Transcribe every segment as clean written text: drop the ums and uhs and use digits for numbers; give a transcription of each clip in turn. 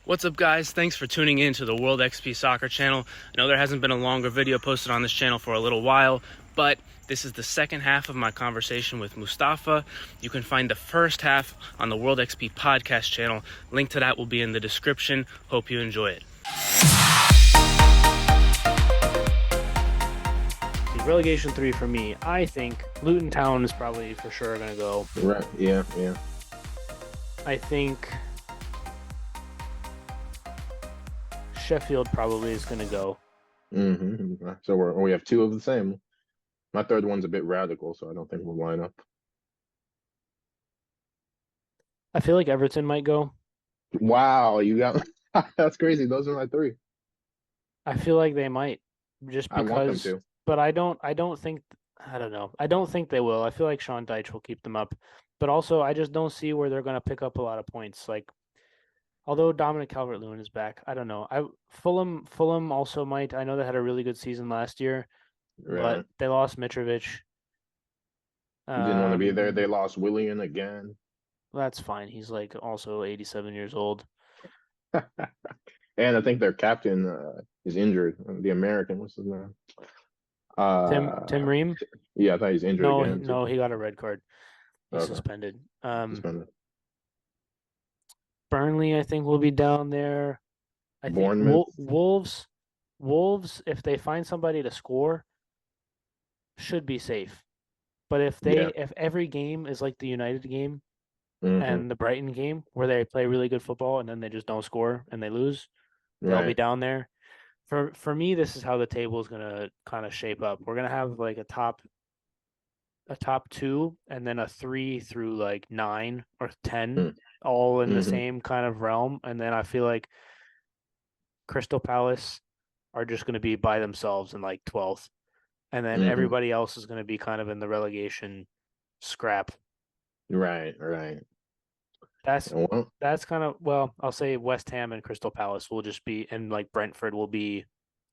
What's up, guys? Thanks for tuning in to the World XP Soccer channel. I know there hasn't been a longer video posted on this channel for a little while, but this is the second half of my conversation with Moustapha. You can find the first half on the World XP podcast channel. Link to that will be in the description. Hope you enjoy it. Relegation 3 for me. I think Luton Town is probably for sure going to go. Right, yeah. I think Sheffield probably is going to go. So we have two of the same. My third one's a bit radical, so I don't think we'll line up. I feel like Everton might go. Wow, you got that's crazy. Those are my three. I feel like they might, just I want them because. to. But I don't think. I don't know. I don't think they will. I feel like Sean Dyche will keep them up, but also I just don't see where they're going to pick up a lot of points. Like, although Dominic Calvert-Lewin is back, I don't know. Fulham also might. I know they had a really good season last year, but they lost Mitrovic. Didn't want to be there. They lost Willian again. That's fine. He's like also 87 years old. And I think their captain is injured. The American, what's his name? Tim Ream? Yeah, I thought he's injured again. No, he got a red card. He's suspended. Burnley, I think, will be down there. I think Wolves, if they find somebody to score, should be safe. But if every game is like the United game and the Brighton game, where they play really good football and then they just don't score and they lose, they'll be down there. For me, this is how the table is gonna kind of shape up. We're gonna have like a top two, and then a 3 through like 9 or 10, all in the same kind of realm. And then I feel like Crystal Palace are just gonna be by themselves in like 12th, and then everybody else is gonna be kind of in the relegation scrap. Right. That's kind of, well, I'll say West Ham and Crystal Palace will just be, and like Brentford will be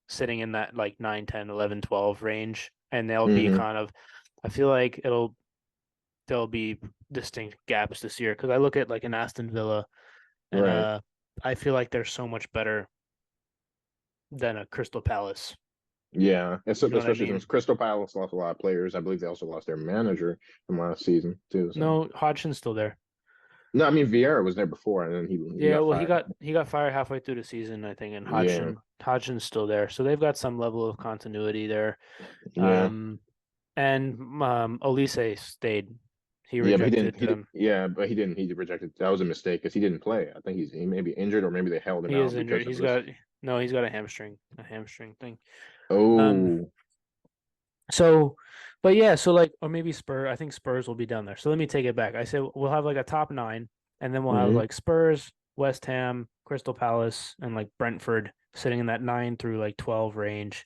sitting in that like 9, 10, 11, 12 range, and they'll be kind of, I feel like there'll be distinct gaps this year, because I look at like an Aston Villa, and I feel like they're so much better than a Crystal Palace. Yeah, especially since Crystal Palace lost a lot of players. I believe they also lost their manager from last season too. So. No, Hodgson's still there. No, I mean Vieira was there before, and then he got fired halfway through the season, I think, and Hodgson's still there, so they've got some level of continuity there. Yeah. And Olise stayed. He rejected them. But he didn't. He rejected. That was a mistake because he didn't play. I think he may be injured, or maybe they held him out. He is injured. He's got a hamstring thing. Oh. Or maybe Spurs. I think Spurs will be down there. So let me take it back. I said we'll have like a top 9, and then we'll have like Spurs, West Ham, Crystal Palace, and like Brentford sitting in that 9 through like 12 range.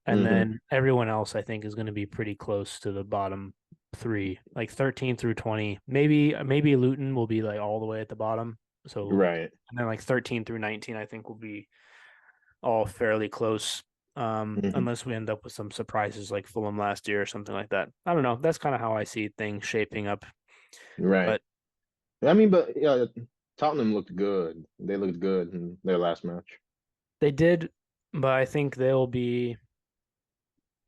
And then everyone else, I think, is going to be pretty close to the bottom 3, like 13 through 20. Maybe Luton will be like all the way at the bottom. So and then like 13 through 19, I think will be all fairly close. Unless we end up with some surprises like Fulham last year or something like that. I don't know. That's kind of how I see things shaping up. Right. But Tottenham looked good. They looked good in their last match. They did, but I think they'll be.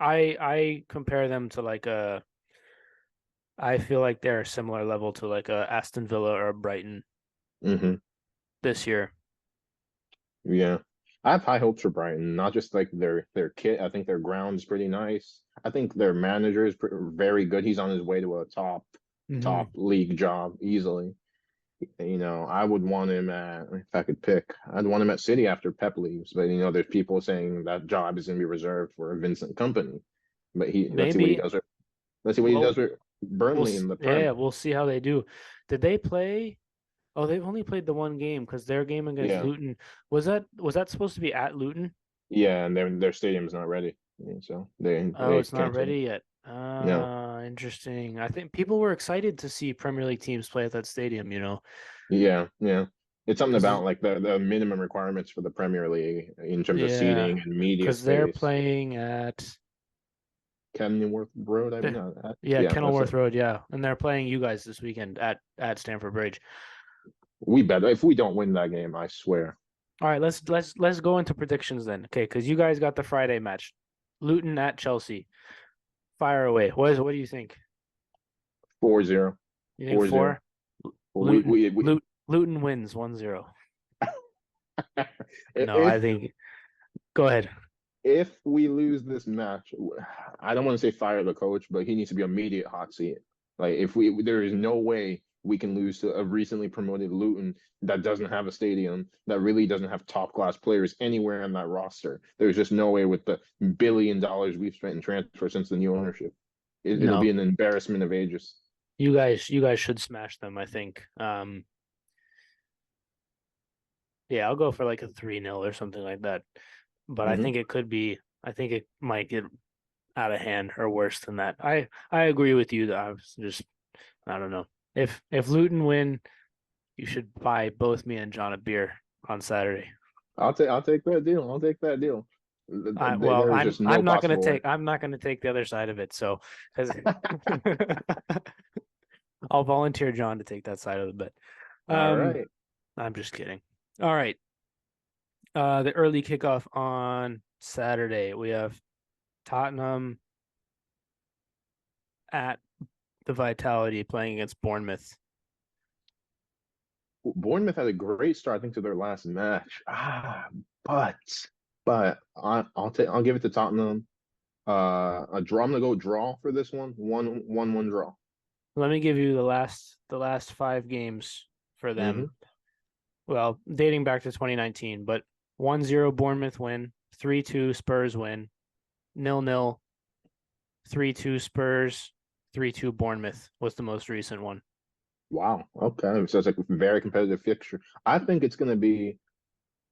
I compare them to like I feel like they're a similar level to like a Aston Villa or a Brighton this year. Yeah. I have high hopes for Brighton, not just like their kit. I think their ground is pretty nice. I think their manager is very good. He's on his way to a top league job easily. I would want him if I could pick, I'd want him at City after Pep leaves. But there's people saying that job is going to be reserved for Vincent Kompany. But let's see what he does. Let's see what he does with Burnley in the Prem. Yeah, we'll see how they do. Did they play? Oh, they've only played the one game, because their game against Luton was that supposed to be at Luton? Yeah, and their stadium's not ready, so it's not ready yet. No. Interesting. I think people were excited to see Premier League teams play at that stadium. Yeah. It's something about like the minimum requirements for the Premier League in terms of seating and media. Because they're playing at Kenilworth Road, Kenilworth Road, and they're playing you guys this weekend at Stamford Bridge. We better. If we don't win that game, I swear. All right, let's go into predictions then. Okay, because you guys got the Friday match, Luton at Chelsea. Fire away. What do you think? 4-0. You think 4-0. four? Well, we Luton wins 1-0. No, I if think. Go ahead. if we lose this match, I don't want to say fire the coach, but he needs to be immediate hot seat. Like if there is no way we can lose to a recently promoted Luton that doesn't have a stadium, that really doesn't have top class players anywhere on that roster. There's just no way with the $1 billion we've spent in transfer since the new ownership. It'll be No, an embarrassment of ages. you guys should smash them, I think. Yeah, I'll go for like a 3-0 or something like that. But I Hmm. think I think it might get out of hand or worse than that. I agree with you that I was just I don't know. If Luton win, you should buy both me and John a beer on Saturday. I'll take that deal. I'll take that deal. Well, There is just no possible way. I'm not gonna take the other side of it. So, because I'll volunteer John to take that side of the bet. All Um, right. I'm just kidding. All right. The early kickoff on Saturday. We have Tottenham at the Vitality playing against Bournemouth. Bournemouth had a great start, I think, to their last match. But I'll give it to Tottenham. A draw. I'm gonna go draw for this one. One draw. Let me give you the last 5 games for Hmm. them. Well, dating back to 2019, but 1-0 Bournemouth win, 3-2 Spurs win, 0-0, 3-2 Spurs, 3-2 Bournemouth was the most recent one. Wow. Okay. So it's like a very competitive fixture. I think it's gonna be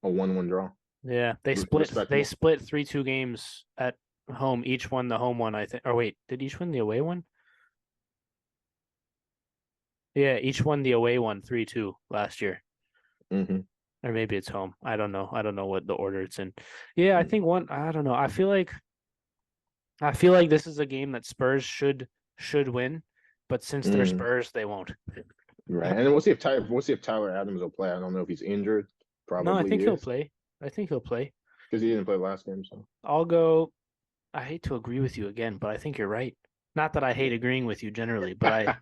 a 1-1 draw. Yeah, they Respectable. split 3-2 games at home. Each won the home one, I think. Or wait, did each win the away one? Yeah, each won the away one 3-2 last year. Hmm. Or maybe it's home. I don't know. I don't know what the order it's in. Yeah, I think one I don't know. I feel like this is a game that Spurs should win, but since they're Mm, Spurs, they won't. right. And we'll see if Tyler Adams will play. I don't know if he's injured. No, I Probably think he he'll is play. I think he'll play. because he didn't play last game. So I'll go. I hate to agree with you again, but I think you're right. Not that I hate agreeing with you generally, but I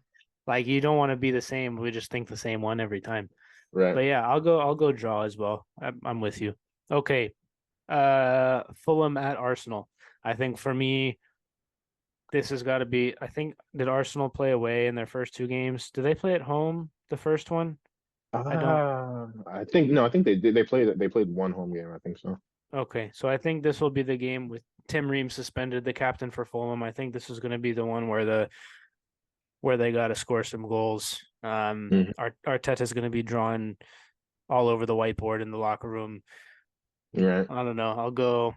like you don't want to be the same. We just think the same one every time. right. But yeah, I'll go draw as well. I'm with you. Okay. Fulham at Arsenal. I think for me, this has got to be. I think did Arsenal play away in their first 2 games? Did they play at home the first one? I don't. I think no. I think they did. They played one home game. I think so. Okay, so I think this will be the game with Tim Ream suspended, the captain for Fulham. I think this is going to be the one where they got to score some goals. Mhm. Arteta's going to be drawn all over the whiteboard in the locker room. Right. I don't know. I'll go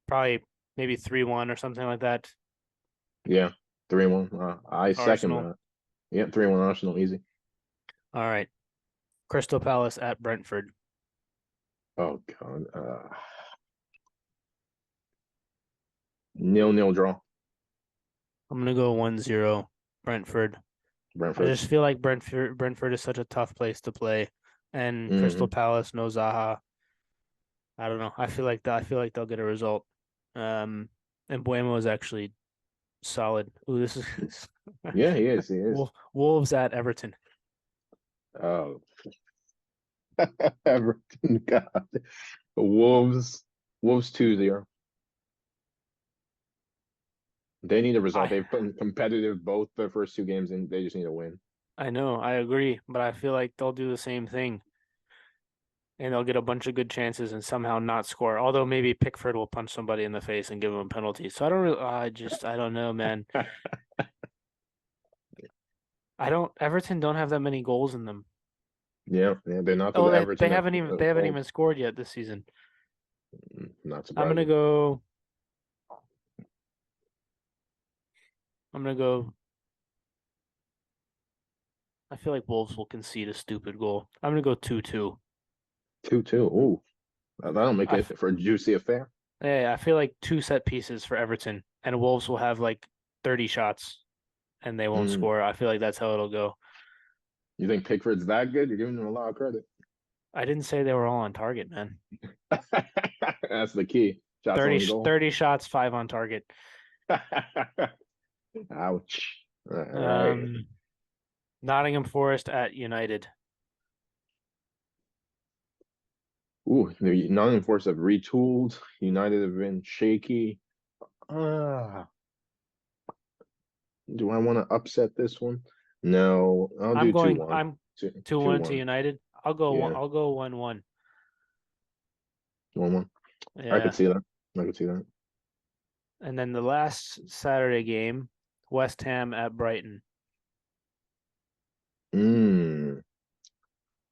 probably maybe 3-1 or something like that. Yeah. 3-1. I second Arsenal. that. Yeah. 3-1 Arsenal. Easy. All right. Crystal Palace at Brentford. Oh God. 0-0 draw. I'm gonna go 1-0 Brentford. I Brentford. just feel like Brentford is such a tough place to play, and Crystal Hmm. Palace, no Zaha. I don't know. I feel like they'll get a result. And Buemo is actually solid. Ooh, this is Yeah, he is. He is. Wolves at Everton. Oh, Everton. God. Wolves. Wolves 2-0. They need a result. I They've been competitive both the first 2 games, and they just need a win. I know, I agree, but I feel like they'll do the same thing and they'll get a bunch of good chances and somehow not score. Although maybe Pickford will punch somebody in the face and give them a penalty. So I don't really, I don't know, man. I don't. Everton don't have that many goals in them. Yeah, yeah, they're not Oh, the Everton of they haven't old. even scored yet this season. Not I'm gonna surprising. go. I'm gonna go. I feel like Wolves will concede a stupid goal. I'm gonna go 2-2. 2-2. Ooh, that'll make I f- it for a juicy affair. yeah, I feel like 2 set pieces for Everton, and Wolves will have like 30 shots, and they won't Mm. score. I feel like that's how it'll go. You think Pickford's that good? You're giving him a lot of credit. I didn't say they were all on target, man. That's the key. Shots 30, on goal. 30 shots, 5 on target. Ouch. All right. Um, Nottingham Forest at United. Ooh, the non-enforced have retooled. United have been shaky. Do I want to upset this one? No, I'll do 2-1. I'm 2 2-1 to 1. United. Yeah, I'll go 1-1. 1-1. I could Yeah. see that. I could see that. And then the last Saturday game, West Ham at Brighton. Mm,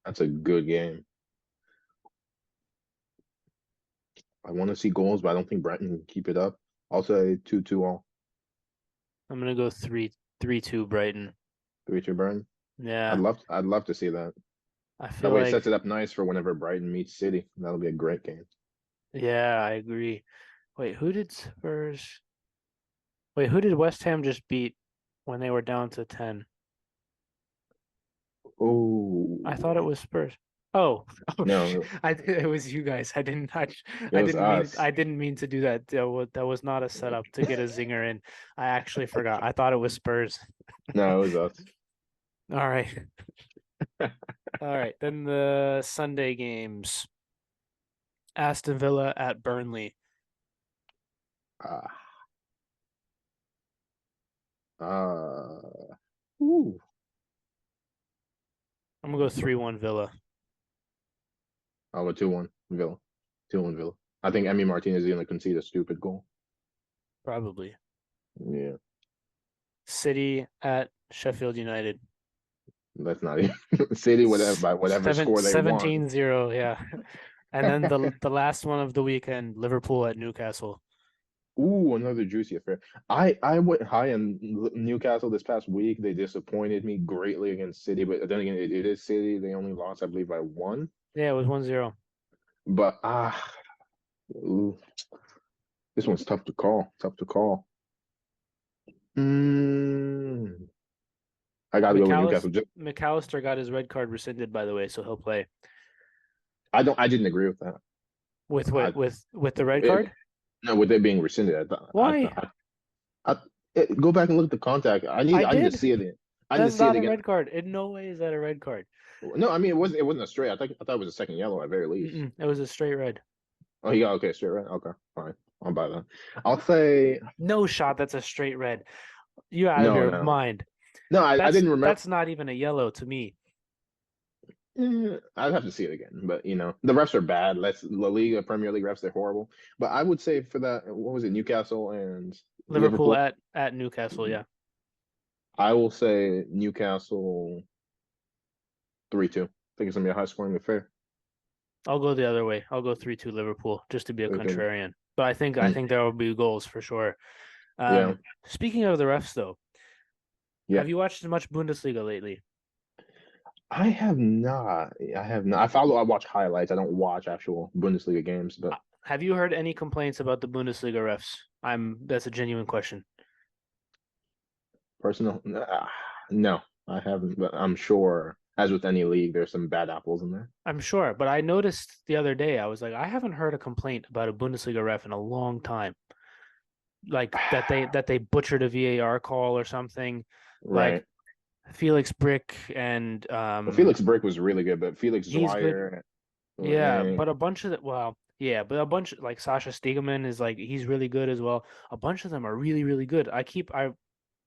that's a good game. I want to see goals, but I don't think Brighton can keep it up. I'll say 2-2 all. I'm gonna go 3-2 Brighton. 3-2 Brighton. Yeah. I'd love to see that. I That feel way it sets like it up nice for whenever Brighton meets City. That'll be a great game. yeah, I agree. Wait, who did Spurs Wait, who did West Ham just beat when they were down to 10? I thought it Oh, was Spurs. Oh, oh sh no, it was you guys. it was us. I didn't mean to do that. That was not a setup to get a zinger in. I actually forgot. I thought it was Spurs. No, it was us. All right. All right. Then the Sunday games. Aston Villa at Burnley. Ah, uh, ooh. I'm gonna go 3-1 Villa. I'll go 2-1 Villa. 2-1 Villa. I think Emi Martinez is going to concede a stupid goal. Probably. Yeah, City at Sheffield United. that's not even City, whatever, by whatever score they want. 17-0, yeah. And then the last one of the weekend, Liverpool at Newcastle. Ooh, another juicy affair. I went high on Newcastle this past week. They disappointed me greatly against City, but then again, it is City. They only lost, I believe, by one. Yeah, it was 1-0. But ooh, this one's tough to call. Tough to call. Mm, I got to go with Newcastle. McAllister got his red card rescinded, by the way, so he'll play. I don't. I didn't agree with that. With I, what with the red it, card? no, with it being rescinded, I thought. Why? Go back and look at the contact. I I need to did. see it. I need to That's see it not a again. red card. In no way is that a red card. No, I mean it wasn't a straight. I thought it was a second yellow at very least. It was a straight red. Oh, he got okay straight right. Okay, fine. I'll buy that. I'll say No shot. That's a straight red. You out of no, your no, mind. no. I didn't remember. That's not even a yellow to me. I'd have to see it again, but the refs are bad. Let's La Liga, Premier League refs, they're horrible. But I would say for that, what was it, Newcastle and Liverpool Liverpool? at Newcastle, yeah. I will say Newcastle 3-2. I think it's gonna be a high scoring affair. I'll go the other way. I'll go 3-2 Liverpool just to be a 3-2. contrarian. But I Mm, think there will be goals for sure. yeah, Speaking of the refs though, yeah. have you watched much Bundesliga lately? I have not. I have not. I watch highlights. I don't watch actual Bundesliga games, but Have you heard any complaints about the Bundesliga refs? That's a genuine question. personal, no, I haven't. But I'm sure, as with any league, there's some bad apples in there. I'm sure, but I noticed the other day, I was like, I haven't heard a complaint about a Bundesliga ref in a long time. Like that they butchered a VAR call or something. Like Right. Felix Brick and Well, Felix Brick was really good, but Felix he's good. Dwyer, Yeah, eh, but a bunch of the well, yeah, but a bunch like Sasha Stegemann is like he's really good as well. A bunch of them are really, really good. I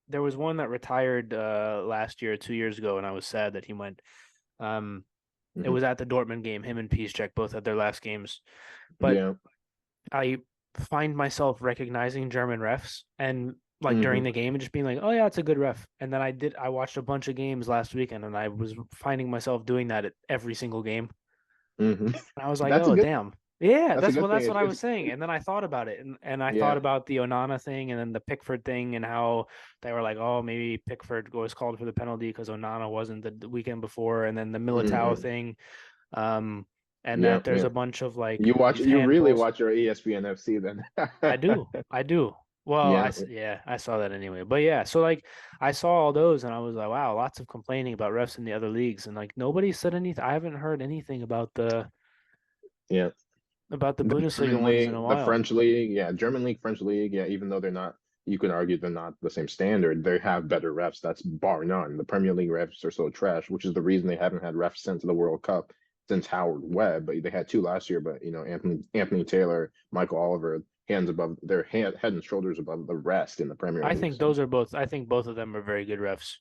there was one that retired last year, 2 years ago, and I was sad that he went. It mhm, was at the Dortmund game. Him and Piszczek both had their last games, but yeah, I find myself recognizing German refs and like during hmm the game and just being like, "Oh yeah, it's a good ref." And then I watched a bunch of games last weekend, and I was finding myself doing that at every single game. hmm And I was like, That's a "Oh good. damn." Yeah, That's a good thing. that's what I was saying. And then I thought about it and I thought Yeah. about the Onana thing and then the Pickford thing and how they were like, oh, maybe Pickford was called for the penalty because Onana wasn't the weekend before, and then the Militao hmm thing. Um, and Yeah. that there's Yeah. a bunch of like these You really handballs. watch your ESPN FC then. I do. I do. Well, Yeah, yeah, I saw that anyway. But yeah, so like I saw all those and I was like, wow, lots of complaining about refs in the other leagues and like nobody said anything. I haven't heard anything yeah. about the The Bundesliga German ones in league, a the while. French league, yeah, German league, French league, yeah. Even though they're not, you could argue they're not the same standard. They have better refs. That's bar none. The Premier League refs are so trash, which is the reason they haven't had refs sent to the World Cup since Howard Webb. But they had two last year. But Anthony Taylor, Michael Oliver, head and shoulders above the rest in the Premier League. So I think both of them are very good refs.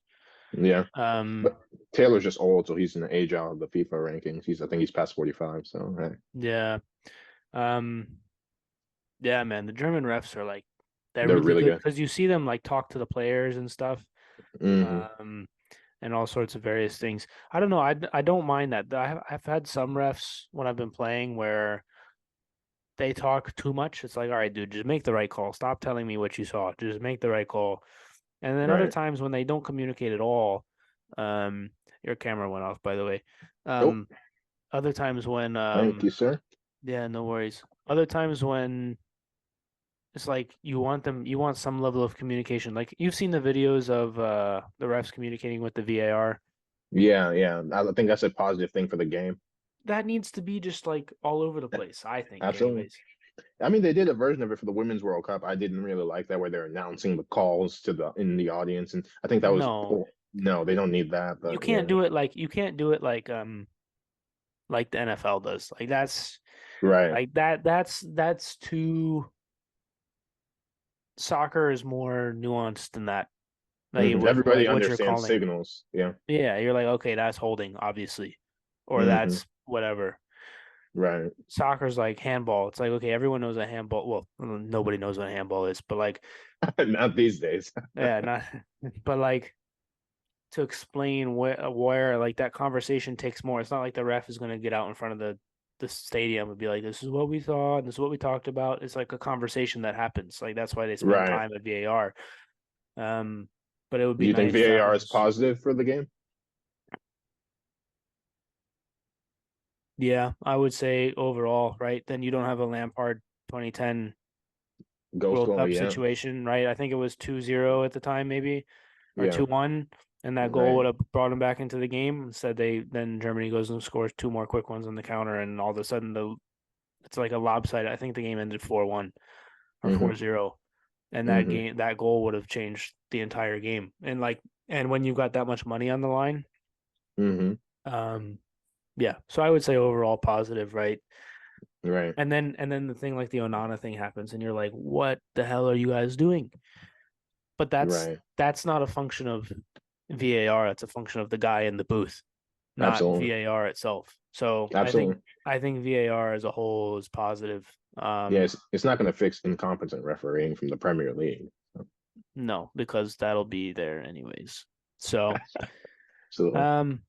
yeah, Um, but Taylor's just old, so he's an age out of the FIFA rankings. I think he's past 45. So yeah. Um, yeah, man, the German refs are like they're they're really really good good. because you see them like talk to the players and stuff. Hmm. Um, and all sorts of various things. I don't know. I don't mind that. I've had some refs when I've been playing where they talk too much. It's like, all right, dude, just make the right call. Stop telling me what you saw. Just make the right call. And then other Right. times when they don't communicate at all, um, your camera went off, by the way. Oh, Um, other times when, thank you, sir. yeah, no worries. Other times when it's like you want some level of communication. Like you've seen the videos of the refs communicating with the VAR. Yeah, yeah. I think that's a positive thing for the game. That needs to be just like all over the place, I think, Absolutely. anyways. I mean, they did a version of it for the Women's World Cup. I didn't really like that where they're announcing the calls to the in the audience, and I think that was No, poor. No, they don't need that, you but can't yeah, do it like like the NFL does. right. That's too soccer is more nuanced than that. Like with Everybody like what you're understands calling. signals. Yeah. Yeah, you're like, okay, that's holding, obviously. Or Hmm. that's whatever. Right. Soccer's like handball. It's like, okay, everyone knows a handball. Well, nobody knows what a handball is, but like, Not these days. yeah, not but like to explain where like that conversation takes more. It's not like the ref is going to get out in front of the stadium and be like, "This is what we thought, and this is what we talked about." It's like a conversation that happens. Like that's why they spend Right. time at VAR. But it would Do be you think nice to have VAR them is just positive for the game? yeah, I would say overall, right? Then you don't have a Lampard 2010 Ghost World goal, Cup yeah. situation, right? I think it was 2-0 at the time, maybe, or Yeah. 2-1, and that goal Right. would have brought him back into the game. Instead, they then Germany goes and scores two more quick ones on the counter, and all of a sudden it's like a lopsided. I think the game ended 4-1 or Hmm. 4-0, and Hmm. that goal would have changed the entire game. And when you got that much money on the line, Hmm. um, yeah. So I would say overall positive, right? Right. And then the thing like the Onana thing happens, and you're like, what the hell are you guys doing? But Right. that's not a function of VAR. It's a function of the guy in the booth, not Absolutely. VAR itself. So Absolutely. I think VAR as a whole is positive. Yeah, it's not going to fix incompetent refereeing from the Premier League. No, because that'll be there anyways. So Absolutely. um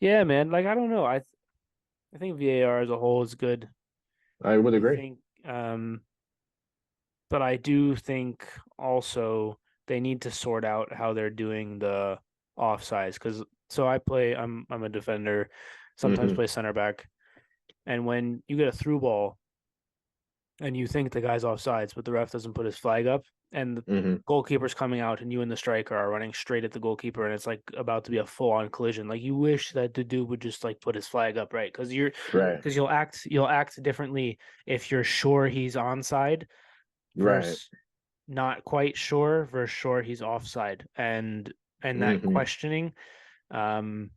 yeah, man. Like I don't know. I think VAR as a whole is good. I would I agree. think but I do think also they need to sort out how they're doing the offsides because so I'm a defender, sometimes Hmm. play center back, and when you get a through ball and you think the guy's offsides, but the ref doesn't put his flag up, and the Hmm. goalkeeper's coming out, and you and the striker are running straight at the goalkeeper, and it's like about to be a full on collision. Like you wish that the dude would just like put his flag up, right? Right. Because you'll act differently if you're sure he's onside Right. versus not quite sure versus sure he's offside, and that Hmm. questioning um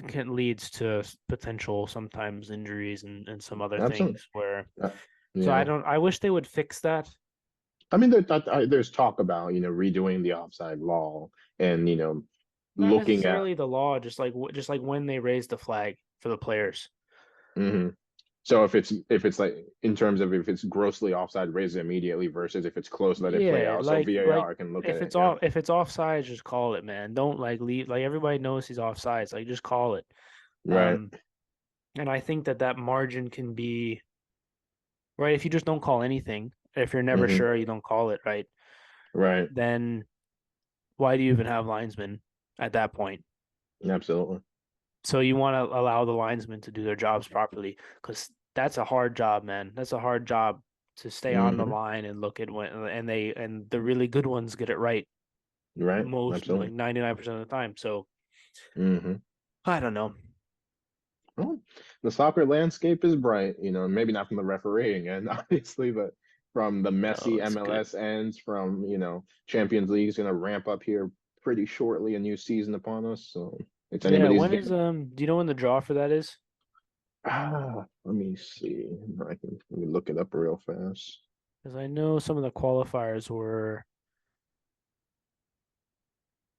can leads to potential sometimes injuries and some other Absolutely. things where Uh, so yeah. I wish they would fix that. I mean, there's talk about, redoing the offside law and, Not looking at. necessarily the law, just like when they raise the flag for the players. Hmm. So if it's like in terms of if it's grossly offside, raise it immediately versus if it's close, let it play Yeah, out. So like VAR can look at it. Yeah. if it's offside, just call it, man. Don't like leave like everybody knows he's offsides. Like just call it. Right. Um, and I think that margin can be right if you just don't call anything. If you're never Hmm. sure, you don't call it, right? Right. Then why do you even have linesmen at that point? Absolutely. So you want to allow the linesmen to do their jobs properly because that's a hard job, man. That's a hard job to stay on the line and look at when and the really good ones get it right Right. most like Absolutely. 99% of the time. So Hmm. I don't know. Well, the soccer landscape is bright, maybe not from the refereeing end, obviously, but from the Oh, messy it's good. MLS ends, from, Champions League's going to ramp up here pretty shortly, a new season upon us. So it's Yeah, anybody's when is game. do you know when the draw for that is? Let me see. Let me look it up real fast. Because I know some of the qualifiers were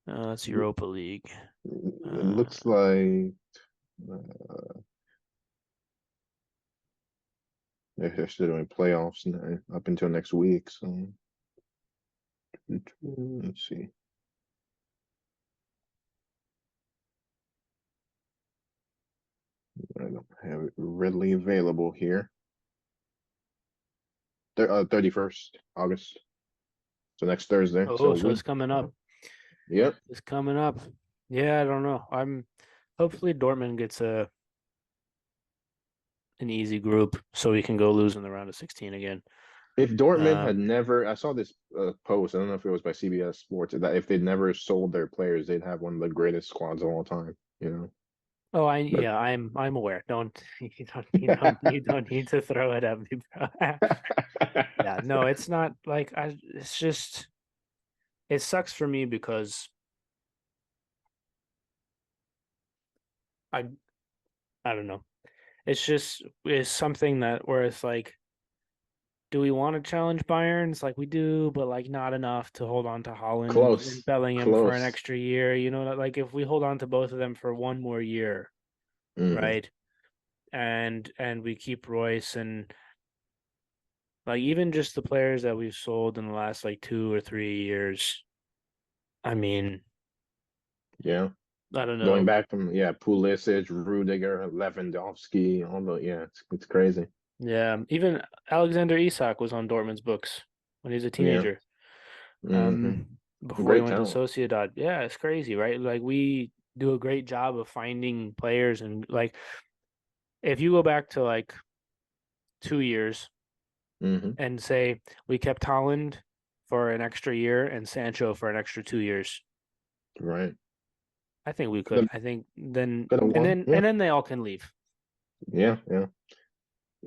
it's Europa League. It Uh, looks like uh, they're still doing playoffs now, up until next week. So let's see. I don't have it readily available here. 31st August. So next Thursday. So oh, a so week. it's coming up. Yep. It's coming up. Yeah, I don't know. I'm hopefully Dortmund gets a an easy group so we can go lose in the round of 16 again. If Dortmund had Um, never, I saw this post. I don't know if it was by CBS Sports, that if they'd never sold their players, they'd have one of the greatest squads of all time. oh, But I'm aware. Don't you don't need to throw it at me, bro. Yeah, no, it's not like it's just it sucks for me because I I don't know. It's something that where it's like, do we want to challenge Bayern? It's like we do, but like not enough to hold on to Holland and close, Bellingham for an close. extra year. Like if we hold on to both of them for one more year, Hmm. right? And we keep Royce and like even just the players that we've sold in the last like 2 or 3 years. I mean, Yeah. I don't Going know. back from, Pulisic, Rudiger, Lewandowski, all the, it's crazy. Yeah, even Alexander Isak was on Dortmund's books when he was a Yeah. teenager. Hmm. Before he Great went to talent. Sociedad. Yeah, it's crazy, right? Like we do a great job of finding players and like if you go back to like 2 years Hmm. and say we kept Holland for an extra year and Sancho for an extra 2 years, Right. I think we Could could. have I think then could have and won. then Yeah. and then they all can leave. Yeah. Yeah.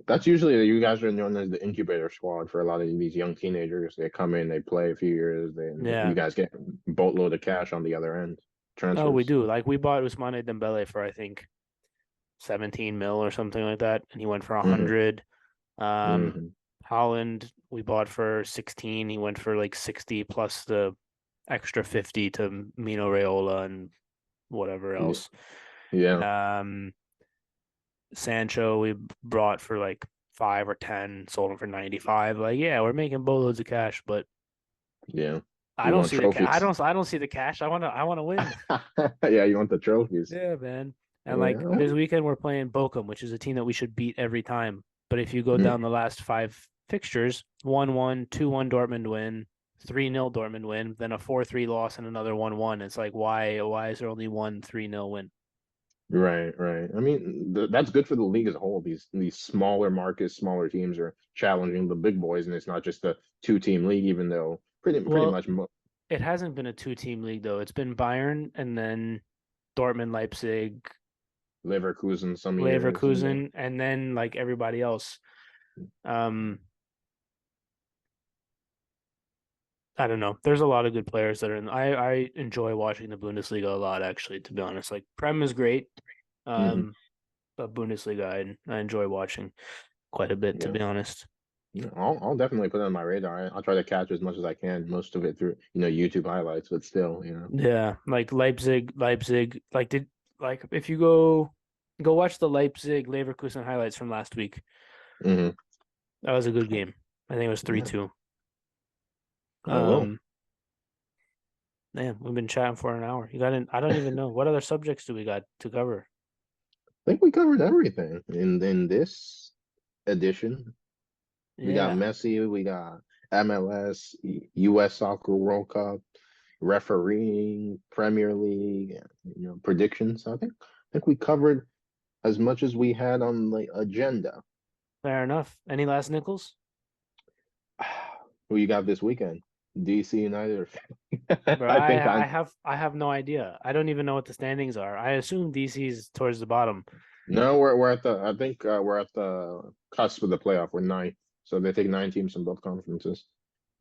That's usually, you guys are known as the incubator squad for a lot of these young teenagers. They come in, they play a few years, then Yeah. you guys get boatload of cash on the other end. Oh, we Transfers. do. Like we bought Ousmane Dembele for I think 17 mil or something like that, and he went for Hmm. 100. Um, Hmm. Holland we bought for 16. He went for like 60 plus the extra 50 to Mino Raiola and whatever else. Yeah. Um, Sancho we brought for like 5 or 10, sold him for 95. Like, yeah, we're making boatloads of cash, but Yeah. I You don't want see the ca- I trophies. don't I don't see the cash. I want to win. Yeah, you want the trophies. Yeah, man. And like Yeah. this weekend we're playing Bochum, which is a team that we should beat every time. But if you go Mm, down the last five fixtures, 1-1, 2-1 Dortmund win, 3-0 Dortmund win, then a 4-3 loss and another 1-1. It's like why is there only one 3-0 win? right, right. I mean, that's good for the league as a whole. These smaller markets, smaller teams are challenging the big boys, and it's not just a two-team league, even though pretty Well, much it hasn't been a two-team league though. It's been Bayern and then Dortmund, Leipzig, Leverkusen some years, and then Leverkusen, and then like everybody else. Um, I don't know. There's a lot of good players that are in. I enjoy watching the Bundesliga a lot, actually. To be honest, like Prem is great, mhm, um, but Bundesliga I enjoy watching quite a bit. To yeah. be honest, Yeah, I'll definitely put it on my radar. I'll try to catch as much as I can, most of it through, YouTube highlights, but still, yeah, like Leipzig. Like if you go watch the Leipzig Leverkusen highlights from last week. Hmm. That was a good game. I think it was three Yeah, two. I will. Um, Man, we've been chatting for an hour. You got in, I don't even know what other subjects do we got to cover. I think we covered everything in this edition. We got Yeah, Messi, we got MLS, US Soccer World Cup, refereeing, Premier League, predictions. I think we covered as much as we had on the agenda. fair enough. Any last nickels? Who you got this weekend? DC United or Bro, I think I have no idea. I don't even know what the standings are. I assume DC's towards the bottom. no, we're at the I think we're at the cusp of the playoff. We're ninth. So they take 9 teams from both conferences.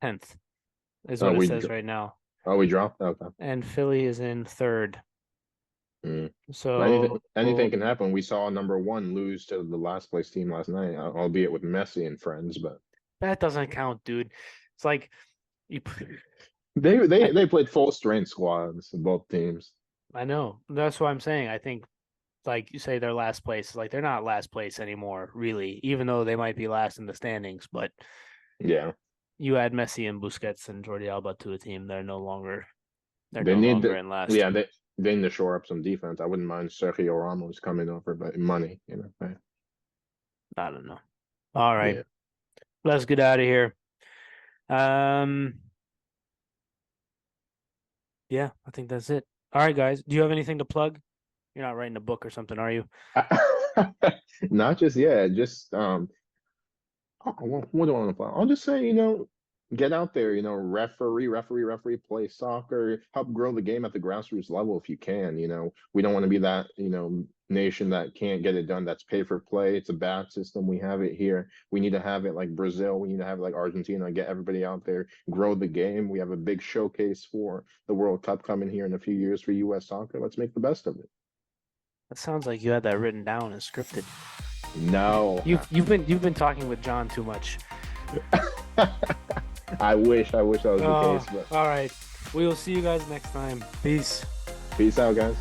10th is Oh, what it we says right now. we dropped? Okay. And Philly is in third. Mm. So Anything can happen. We saw number one lose to the last place team last night, albeit with Messi and friends, but that doesn't count, dude. It's like you they played full strength squads, both teams. I know. That's what I'm saying. I think like you say they're last place. Like they're not last place anymore, really, even though they might be last in the standings, but Yeah. you add Messi and Busquets and Jordi Alba to a team, they're They no need longer to in last. yeah, they need to shore up some defense. I wouldn't mind Sergio Ramos coming over, but money, right? I don't know. All right. Yeah. Let's get out of here. Um yeah, I think that's it. All right, guys. Do you have anything to plug? You're not writing a book or something, are you? Not just yet, just what do I want to play? I'll just say, get out there, referee, play soccer, help grow the game at the grassroots level if you can. We don't want to be that, nation that can't get it done. That's pay for play. It's a bad system. We have it here. We need to have it like Brazil. We need to have it like Argentina. Get everybody out there, grow the game. We have a big showcase for the World Cup coming here in a few years for U.S. soccer. Let's make the best of it. That sounds like you had that written down and scripted. No, You've been talking with John too much. I wish that was the case, but all right. We will see you guys next time. Peace. peace out, guys.